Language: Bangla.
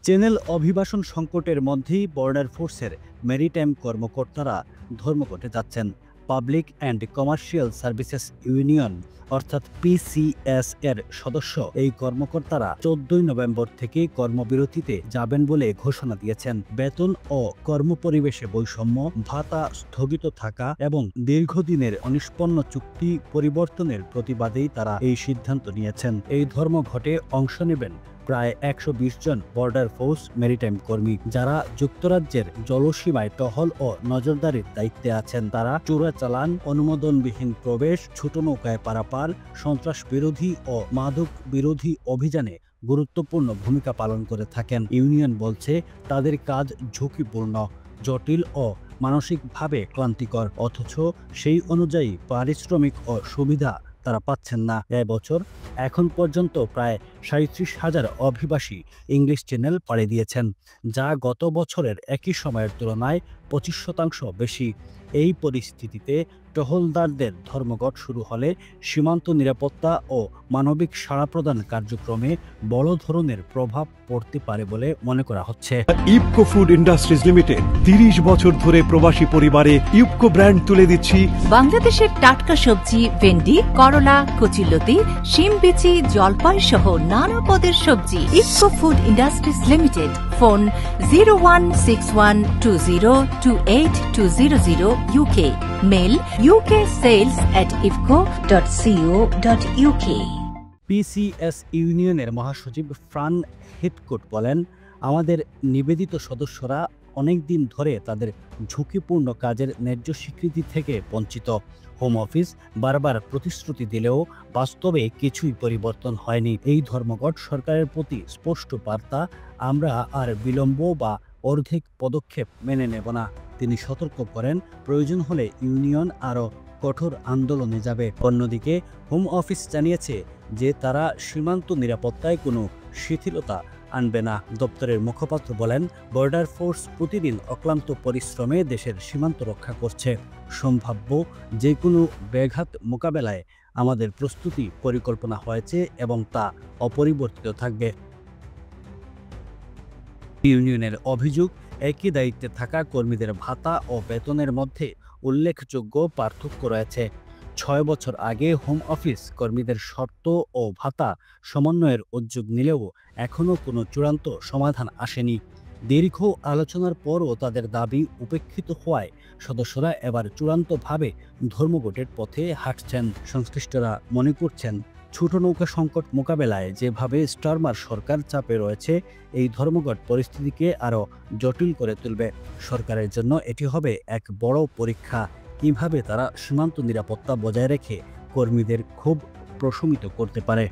চ্যানেল অভিবাসন সংকটের মধ্যেই বর্ডার ফোর্সের মেরিটাইম কর্মকর্তারা ধর্মঘটে যাচ্ছেন। Public and commercial services union অর্থাৎ পিসিএস এর সদস্য এই কর্মকর্তারা 14 নভেম্বর থেকে কর্মবিরতিতে যাবেন বলে ঘোষণা দিয়েছেন। বেতন ও কর্মপরিবেশে বৈষম্য, ভাতা স্থগিত থাকা এবং দীর্ঘদিনের অনিষ্পন্ন চুক্তি পরিবর্তনের প্রতিবাদেই তারা এই সিদ্ধান্ত নিয়েছেন। এই ধর্মঘটে অংশ নেবেন প্রায় 120 জন বর্ডার ফোর্স মেরিটাইম কর্মী, যারা যুক্তরাজ্যের জলসীমায় টহল ও নজরদারির দায়িত্বে আছেন। তারা চোরাচালান, অনুমোদনবিহীন প্রবেশ, ছোট নৌকায় পারাপার, সন্ত্রাস বিরোধী ও মাদক বিরোধী অভিযানে গুরুত্বপূর্ণ ভূমিকা পালন করে থাকেন। ইউনিয়ন বলছে তাদের কাজ ঝুঁকিপূর্ণ, জটিল ও মানসিকভাবে ক্লান্তিকর, অথচ সেই অনুযায়ী পারিশ্রমিক ও সুবিধা তারা পাচ্ছেন না। এবছর এখন পর্যন্ত প্রায় 37,000 অভিবাসী ইংলিশ চ্যানেল পাড়ি দিয়েছেন, যা গত বছরের একই সময়ের তুলনায় 25% বেশি। এই পরিস্থিতিতে টহলদারদের ধর্মঘট শুরু হলে সীমান্ত নিরাপত্তা ও মানবিক সাড়া প্রদান কার্যক্রমে বড় ধরনের প্রভাব পড়তে পারে বলে মনে করা হচ্ছে। ইপকো ফুড ইন্ডাস্ট্রিজ লিমিটেড 30 বছর ধরে প্রবাসী পরিবারে ইপকো ব্র্যান্ড তুলে দিচ্ছি বাংলাদেশের টাটকা সবজি, ভেন্ডি, করলা, কচুলতি, শিম বিচি, জলপাই সহ নানা পদের সবজি। IFCO food industries limited, phone 0161202820 UK, mail uksales@ifco.co.uk। PCS ইউনিয়নের মহাসচিব ফ্রান হিথকোট বলেন, আমাদের নিবেদিত সদস্যরা অনেক দিন ধরে তাদের ঝুঁকিপূর্ণ কাজের ন্যায্য স্বীকৃতি থেকে বঞ্চিত। হোম অফিস বারবার প্রতিশ্রুতি দিলেও বাস্তবে কিছুই পরিবর্তন হয়নি। এই ধর্মঘট সরকারের প্রতি স্পষ্ট বার্তা, আমরা আর বিলম্ব বা অর্ধেক পদক্ষেপ মেনে নেব না। তিনি সতর্ক করেন, প্রয়োজন হলে ইউনিয়ন আরও কঠোর আন্দোলনে যাবে। অন্যদিকে হোম অফিস জানিয়েছে যে তারা সীমান্ত নিরাপত্তায় কোনো শিথিলতা আনবে না। দপ্তরের মুখপাত্র বলেন, বর্ডার ফোর্স প্রতিদিন অক্লান্ত পরিশ্রমে দেশের সীমান্ত রক্ষা করছে। সম্ভাব্য যে কোনো ব্যাঘাত মোকাবেলায় আমাদের প্রস্তুতি পরিকল্পনা হয়েছে এবং তা অপরিবর্তিত থাকবে। ইউনিয়নের অভিযোগ, একই দায়িত্বে থাকা কর্মীদের ভাতা ও বেতনের মধ্যে উল্লেখযোগ্য পার্থক্য রয়েছে। 6 বছর আগে হোম অফিস কর্মীদের শর্ত ও ভাতা সমন্বয়ের উদ্যোগ নিলেও এখনও কোনো চূড়ান্ত সমাধান আসেনি। দীর্ঘ আলোচনার পরও তাদের দাবি উপেক্ষিত হওয়ায় সদস্যরা এবার চূড়ান্তভাবে ধর্মঘটের পথে হাঁটছেন। সংশ্লিষ্টরা মনে করছেন, ছোট নৌকা সংকট মোকাবেলায় যেভাবে স্টারমার সরকার চাপে রয়েছে, এই ধর্মঘট পরিস্থিতিকে আরও জটিল করে তুলবে। সরকারের জন্য এটি হবে এক বড় পরীক্ষা, কিভাবে তারা সীমান্ত নিরাপত্তা বজায় রেখে কর্মীদের ক্ষোভ প্রশমিত করতে পারে।